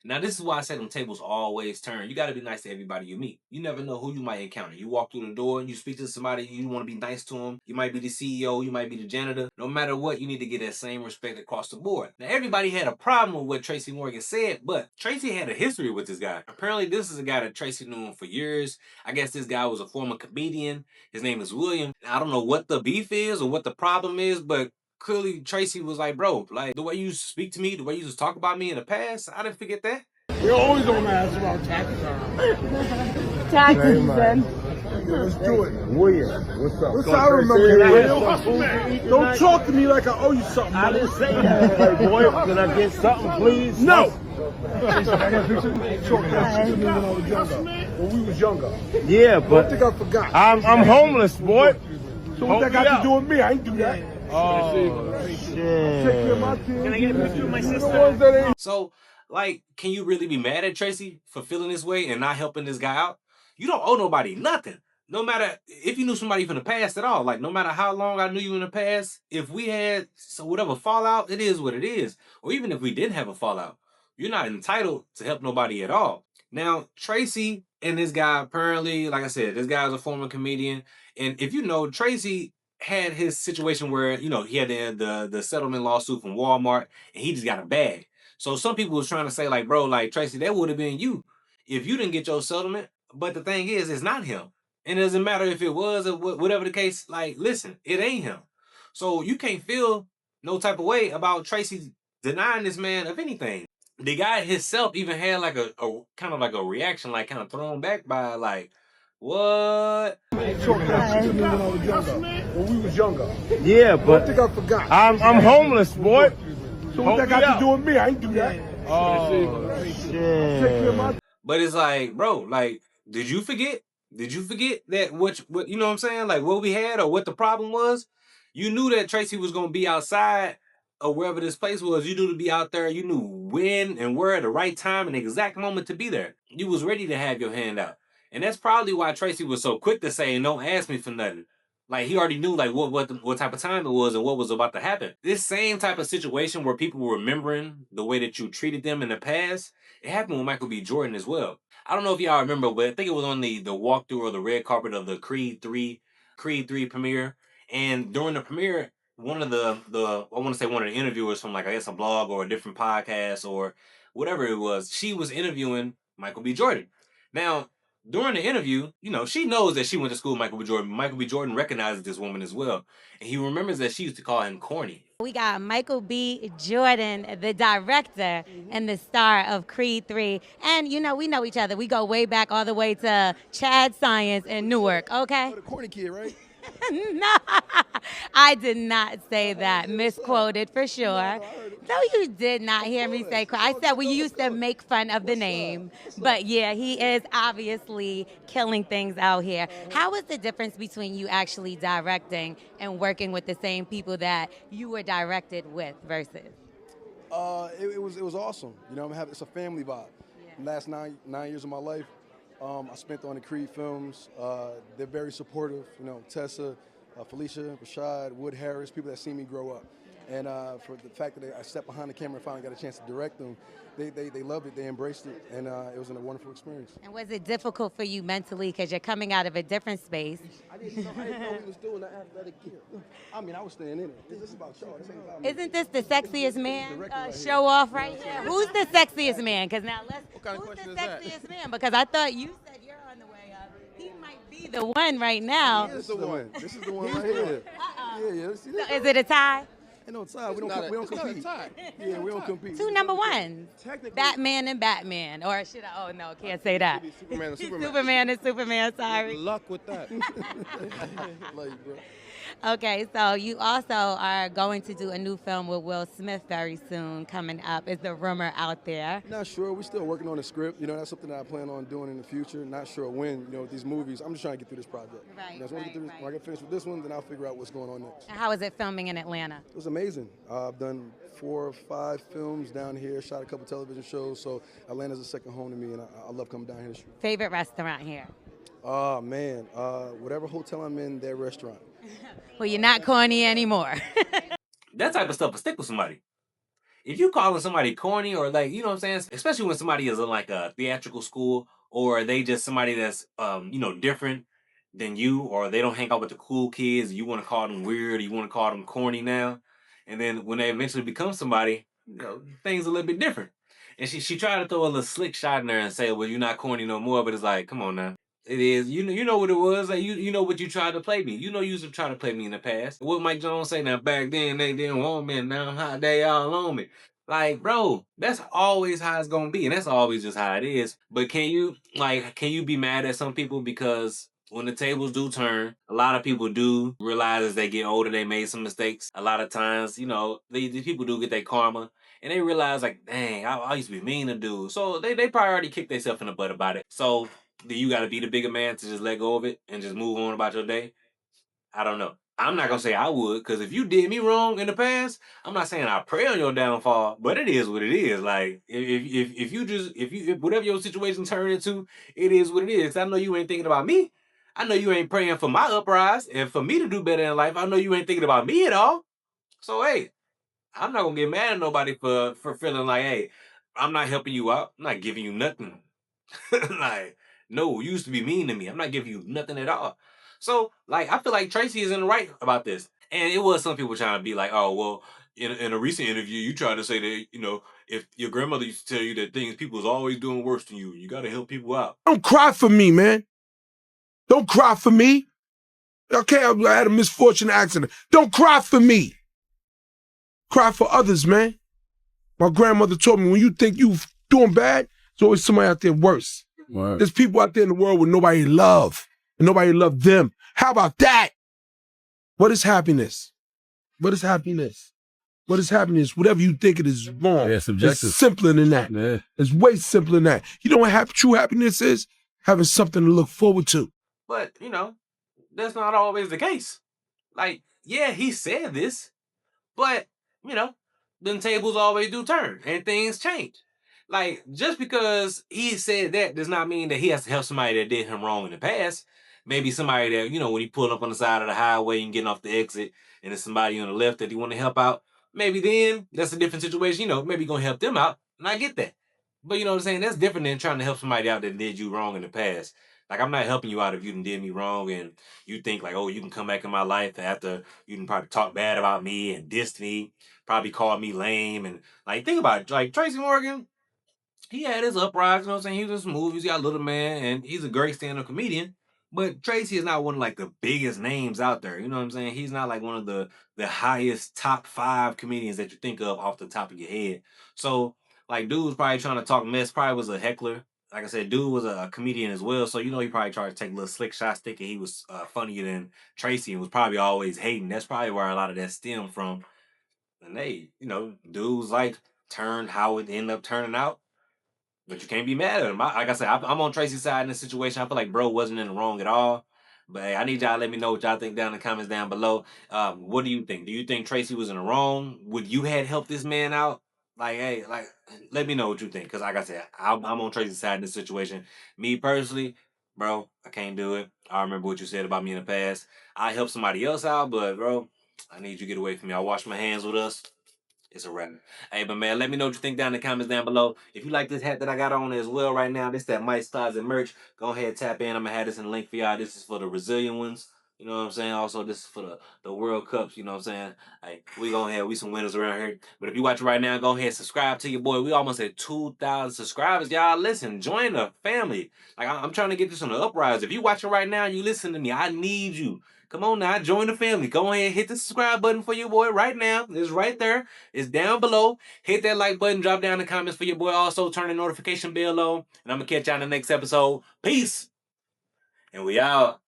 Now, this is why I say them tables always turn. You got to be nice to everybody you meet. You never know who you might encounter. You walk through the door, you speak to somebody, you want to be nice to them. You might be the CEO, you might be the janitor. No matter what, you need to get that same respect across the board. Now, everybody had a problem with what Tracy Morgan said, but Tracy had a history with this guy. Apparently, this is a guy that Tracy knew him for years. I guess this guy was a former comedian. His name is William. I don't know what the beef is or what the problem is, but clearly Tracy was like, bro, like the way you speak to me, the way you used to talk about me in the past, I didn't forget that. We're always on my ass about taxes. Taxes, then. Let's do it. William, what's up? Listen, I remember you. Don't talk to me like I owe you something. I didn't say that. Like, boy, can I get something, please? No. When we was younger. Yeah, but I think I forgot. I'm homeless, boy. So what that got to do with me? I ain't do that. Oh, shit. Can I get a picture of my sister? So, like, can you really be mad at Tracy for feeling this way and not helping this guy out? You don't owe nobody nothing. No matter if you knew somebody from the past at all, like no matter how long I knew you in the past, if we had whatever fallout, it is what it is. Or even if we didn't have a fallout, you're not entitled to help nobody at all. Now, Tracy and this guy apparently, like I said, this guy is a former comedian. And if you know, Tracy had his situation where, you know, he had the settlement lawsuit from Walmart and he just got a bag. So some people was trying to say like, bro, like Tracy, that would have been you if you didn't get your settlement. But the thing is, it's not him. And it doesn't matter if it was or whatever the case, like, listen, it ain't him. So you can't feel no type of way about Tracy denying this man of anything. The guy himself even had like a kind of like a reaction, like kind of thrown back by like, what? When we was younger. Yeah, but I think I forgot. I'm homeless, boy. So what that got to do with me? I ain't do that. Oh, shit. But it's like, bro, like, did you forget? Did you forget that what you know what I'm saying? Like what we had or what the problem was? You knew that Tracy was gonna be outside or wherever this place was. You knew to be out there. You knew when and where at the right time and the exact moment to be there. You was ready to have your hand out. And that's probably why Tracy was so quick to say, don't ask me for nothing. Like he already knew like what type of time it was and what was about to happen. This same type of situation where people were remembering the way that you treated them in the past, it happened with Michael B. Jordan as well. I don't know if y'all remember, but I think it was on the walkthrough or the red carpet of the Creed 3 premiere. And during the premiere, one of the I want to say one of the interviewers from like I guess a blog or a different podcast or whatever it was, she was interviewing Michael B. Jordan. Now, during the interview, you know, she knows that she went to school with Michael B. Jordan. Michael B. Jordan recognizes this woman as well. And he remembers that she used to call him corny. We got Michael B. Jordan, the director and the star of Creed 3. And, you know, we know each other. We go way back all the way to Chad Science in Newark, okay? The corny kid, right? No, I did not say that. Misquoted for sure. No, you did not hear me say. I said we used to make fun of the name. But yeah, he is obviously killing things out here. How is the difference between you actually directing and working with the same people that you were directed with versus? It was awesome. You know, it's a family vibe. Yeah. Last nine years of my life, I spent on the Creed films. They're very supportive. You know, Tessa, Felicia, Rashad, Wood Harris, people that see me grow up. And for the fact that I stepped behind the camera and finally got a chance to direct them, they loved it, they embraced it, and it was a wonderful experience. And was it difficult for you mentally because you're coming out of a different space? I didn't know he was doing the athletic gear. I mean, I was staying in it. This is about y'all. This ain't about me. Isn't this the sexiest man show off right here? Who's the sexiest man? Because now who's the sexiest man? Because I thought you said you're on the way up. He might be the one right now. This is the one. This is the one right here. Yeah. See this? So is it a tie? Ain't no tie. We don't compete. Yeah, we don't compete. Two number ones. Batman and Batman. Or should I? Oh, no, can't say that. Superman and Superman. Superman and Superman, sorry. Good luck with that. Love you, bro. Okay, so you also are going to do a new film with Will Smith very soon coming up. Is the rumor out there? Not sure. We're still working on the script. You know, that's something that I plan on doing in the future. Not sure when, you know, with these movies. I'm just trying to get through this project. Right, you know, when I get finished with this one, then I'll figure out what's going on next. And how is it filming in Atlanta? It was amazing. I've done 4 or 5 films down here, shot a couple television shows, so Atlanta's a second home to me, and I love coming down here to shoot. Favorite restaurant here? Oh, man. Whatever hotel I'm in, their restaurant. Well, you're not corny anymore. That type of stuff will stick with somebody. if you calling somebody corny or like, you know what I'm saying? Especially when somebody is in like a theatrical school or they just somebody that's different than you, or they don't hang out with the cool kids, you want to call them weird, you want to call them corny now. And then when they eventually become somebody, things a little bit different. And she tried to throw a little slick shot in there and say, well, you're not corny no more, but it's like, come on now. It is. You know what it was. Like you know what you tried to play me. You know you used to try to play me in the past. What Mike Jones say now? Back then they didn't want me, and now how they all on me. Like, bro, that's always how it's gonna be, and that's always just how it is. But can you be mad at some people because when the tables do turn, a lot of people do realize as they get older they made some mistakes. A lot of times, these people do get their karma. And they realize, like, dang, I used to be mean to dudes. So they probably already kicked themselves in the butt about it. So do you got to be the bigger man to just let go of it and just move on about your day? I don't know. I'm not gonna say I would, because if you did me wrong in the past, I'm not saying I pray on your downfall, but it is what it is. Like if whatever your situation turned into, it is what it is. I know you ain't thinking about me. I know you ain't praying for my uprise and for me to do better in life. I know you ain't thinking about me at all. So hey, I'm not gonna get mad at nobody for feeling like, hey, I'm not helping you out. I'm not giving you nothing. Like, no, you used to be mean to me. I'm not giving you nothing at all. So, like, I feel like Tracy is in the right about this. And it was some people trying to be like, oh, well, in a recent interview, you tried to say that, if your grandmother used to tell you that people was always doing worse than you got to help people out. Don't cry for me, man. Don't cry for me. Okay, I had a misfortune accident. Don't cry for me. Cry for others, man. My grandmother told me, when you think you doing bad, there's always somebody out there worse. Right. There's people out there in the world with nobody love, and nobody love them. How about that? What is happiness? What is happiness? What is happiness? Whatever you think it is wrong. Yeah, subjective. It's simpler than that. Yeah. It's way simpler than that. You know what true happiness is? Having something to look forward to. But, that's not always the case. Like, yeah, he said this, but, you know, then tables always do turn and things change. Like, just because he said that does not mean that he has to help somebody that did him wrong in the past. Maybe somebody that, when he pulled up on the side of the highway and getting off the exit, and there's somebody on the left that he want to help out, maybe then that's a different situation. Maybe gonna help them out. And I get that. But you know what I'm saying? That's different than trying to help somebody out that did you wrong in the past. Like, I'm not helping you out if you did me wrong and you think like, oh, you can come back in my life after you can probably talk bad about me and diss me, probably call me lame. And like, think about it. Like, Tracy Morgan, he had his uprise, you know what I'm saying? He was in some movies, he got Little Man, and he's a great stand-up comedian. But Tracy is not one of like the biggest names out there. You know what I'm saying? He's not like one of the highest top 5 comedians that you think of off the top of your head. So like, dude was probably trying to talk mess, probably was a heckler. Like I said, dude was a comedian as well. So he probably tried to take little slick shots thinking he was funnier than Tracy and was probably always hating. That's probably where a lot of that stemmed from. And they, dudes like turned how it ended up turning out. But you can't be mad at him. Like I said, I'm on Tracy's side in this situation. I feel like bro wasn't in the wrong at all. But hey, I need y'all to let me know what y'all think down in the comments down below. What do you think? Do you think Tracy was in the wrong? Would you had helped this man out? Like, hey, like, let me know what you think. Because like I said, I'm on Tracy's side in this situation. Me personally, bro, I can't do it. I remember what you said about me in the past. I helped somebody else out, but bro, I need you to get away from me. I wash my hands with us. It's a wrap. Hey, but man, let me know what you think down in the comments down below. If you like this hat that I got on as well right now, this that Mike Styles and merch. Go ahead, tap in. I'm gonna have this in the link for y'all. This is for the resilient ones. You know what I'm saying? Also, this is for the World Cups. You know what I'm saying? Hey, we some winners around here. But if you watching right now, go ahead, subscribe to your boy. We almost at 2,000 subscribers, y'all. Listen, join the family. Like, I'm trying to get this on the uprise. If you watching right now and you listen to me, I need you. Come on now, join the family. Go ahead, hit the subscribe button for your boy right now. It's right there. It's down below. Hit that like button. Drop down the comments for your boy. Also, turn the notification bell on. And I'm going to catch y'all in the next episode. Peace. And we out.